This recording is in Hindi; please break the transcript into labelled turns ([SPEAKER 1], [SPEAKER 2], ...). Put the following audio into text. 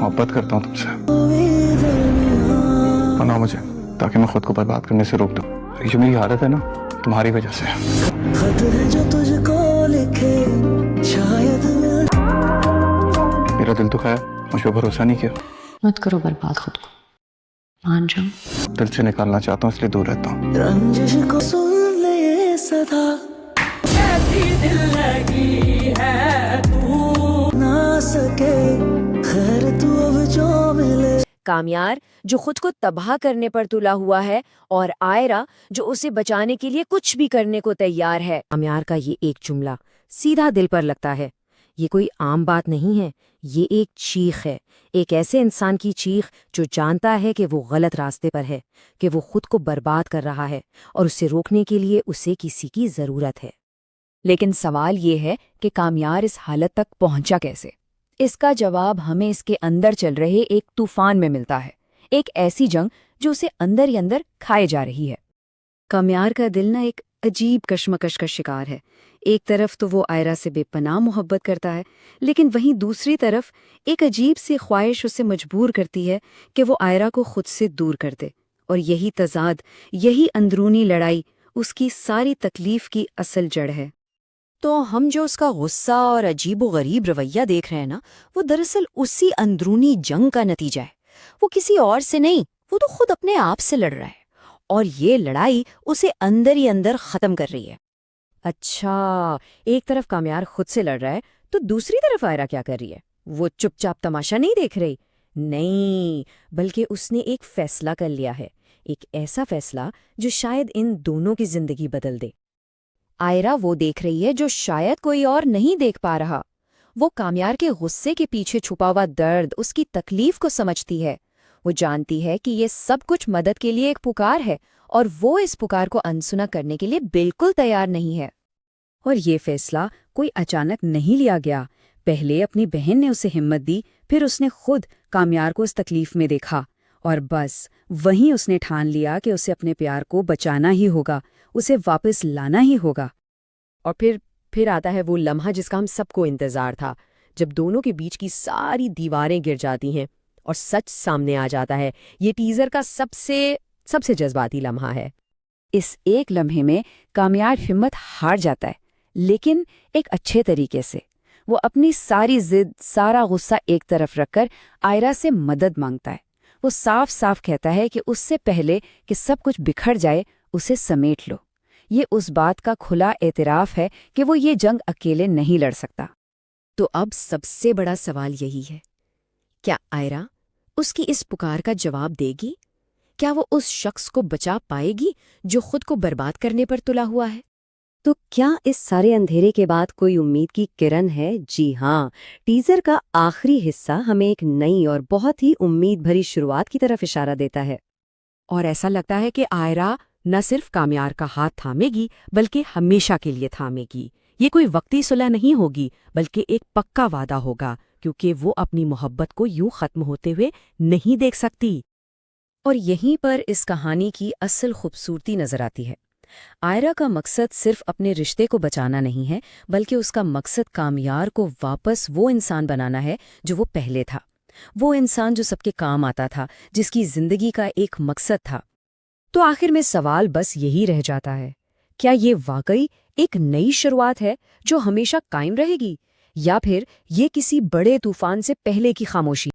[SPEAKER 1] मोहब्बत करता हूँ तुमसे। बनाओ मुझे ताकि मैं खुद को बर्बाद करने से रोक दूँ। ये जो मेरी हालत है ना, तुम्हारी वजह से।
[SPEAKER 2] खत है जो तुझको लिखे शायद
[SPEAKER 1] मेरा दिल दुखा है, मुझ पर भरोसा नहीं किया।
[SPEAKER 3] मत करो बर्बाद खुद को, मान जाओ।
[SPEAKER 1] दिल से निकालना चाहता हूँ इसलिए दूर रहता हूँ।
[SPEAKER 2] रंजिश को सुन ले ये सदा, ऐसी दिल लगी है तू ना सके खैर तू अब जो मिले।
[SPEAKER 4] कामयार जो खुद को तबाह करने पर तुला हुआ है और आयरा जो उसे बचाने के लिए कुछ भी करने को तैयार है। कामयार का ये एक जुमला सीधा दिल पर लगता है। ये कोई आम बात नहीं है, ये एक चीख है, एक ऐसे इंसान की चीख जो जानता है कि वो गलत रास्ते पर है, कि वो खुद को बर्बाद कर रहा है और उसे रोकने के लिए उसे किसी की ज़रूरत है। लेकिन सवाल ये है कि कामयार इस हालत तक पहुंचा कैसे? इसका जवाब हमें इसके अंदर चल रहे एक तूफान में मिलता है, एक ऐसी जंग जो उसे अंदर ही अंदर खाए जा रही है। कामयार का दिल ना एक अजीब कश्मकश का शिकार है। एक तरफ तो वो आयरा से बेपनाह मोहब्बत करता है, लेकिन वहीं दूसरी तरफ एक अजीब सी ख्वाहिश उसे मजबूर करती है कि वो आयरा को खुद से दूर कर दे। और यही तजाद, यही अंदरूनी लड़ाई उसकी सारी तकलीफ की असल जड़ है। तो हम जो उसका गुस्सा और अजीबो-गरीब रवैया देख रहे हैं ना, वो दरअसल उसी अंदरूनी जंग का नतीजा है। वो किसी और से नहीं, वो तो खुद अपने आप से लड़ रहा है और ये लड़ाई उसे अंदर ही अंदर खत्म कर रही है। अच्छा, एक तरफ कामयार खुद से लड़ रहा है तो दूसरी तरफ आयरा क्या कर रही है? वो चुपचाप तमाशा नहीं देख रही, नहीं, बल्कि उसने एक फैसला कर लिया है, एक ऐसा फैसला जो शायद इन दोनों की जिंदगी बदल दे। आयरा वो देख रही है जो शायद कोई और नहीं देख पा रहा। वो कामयार के गुस्से के पीछे छुपा हुआ दर्द, उसकी तकलीफ को समझती है। वो जानती है कि ये सब कुछ मदद के लिए एक पुकार है और वो इस पुकार को अनसुना करने के लिए बिल्कुल तैयार नहीं है। और ये फैसला कोई अचानक नहीं लिया गया। पहले अपनी बहन ने उसे हिम्मत दी, फिर उसने खुद कामयार को इस तकलीफ में देखा और बस वहीं उसने ठान लिया कि उसे अपने प्यार को बचाना ही होगा, उसे वापस लाना ही होगा। और फिर आता है वो लम्हा जिसका हम सबको इंतजार था, जब दोनों के बीच की सारी दीवारें गिर जाती हैं और सच सामने आ जाता है। ये टीजर का सबसे जज्बाती लम्हा है। इस एक लम्हे में कामयार हिम्मत हार जाता है, लेकिन एक अच्छे तरीके से। वो अपनी सारी जिद, सारा गुस्सा एक तरफ रखकर आयरा से मदद मांगता है। वो साफ साफ कहता है कि उससे पहले कि सब कुछ बिखर जाए, उसे समेट लो। ये उस बात का खुला एतराफ़ है कि वो ये जंग अकेले नहीं लड़ सकता। तो अब सबसे बड़ा सवाल यही है, क्या आयरा उसकी इस पुकार का जवाब देगी? क्या वो उस शख्स को बचा पाएगी जो खुद को बर्बाद करने पर तुला हुआ है? तो क्या इस सारे अंधेरे के बाद कोई उम्मीद की किरण है? जी हाँ, टीजर का आखिरी हिस्सा हमें एक नई और बहुत ही उम्मीद भरी शुरुआत की तरफ इशारा देता है। और ऐसा लगता है कि आयरा न सिर्फ कामयार का हाथ थामेगी, बल्कि हमेशा के लिए थामेगी। ये कोई वक्ती सुलह नहीं होगी, बल्कि एक पक्का वादा होगा, क्योंकि वो अपनी मोहब्बत को यूं खत्म होते हुए नहीं देख सकती। और यहीं पर इस कहानी की असल खूबसूरती नजर आती है। आयरा का मकसद सिर्फ अपने रिश्ते को बचाना नहीं है, बल्कि उसका मकसद कामयार को वापस वो इंसान बनाना है जो वो पहले था। वो इंसान जो सबके काम आता था, जिसकी जिंदगी का एक मकसद था। तो आखिर में सवाल बस यही रह जाता है, क्या ये वाकई एक नई शुरुआत है जो हमेशा कायम रहेगी, या फिर ये किसी बड़े तूफान से पहले की खामोशी?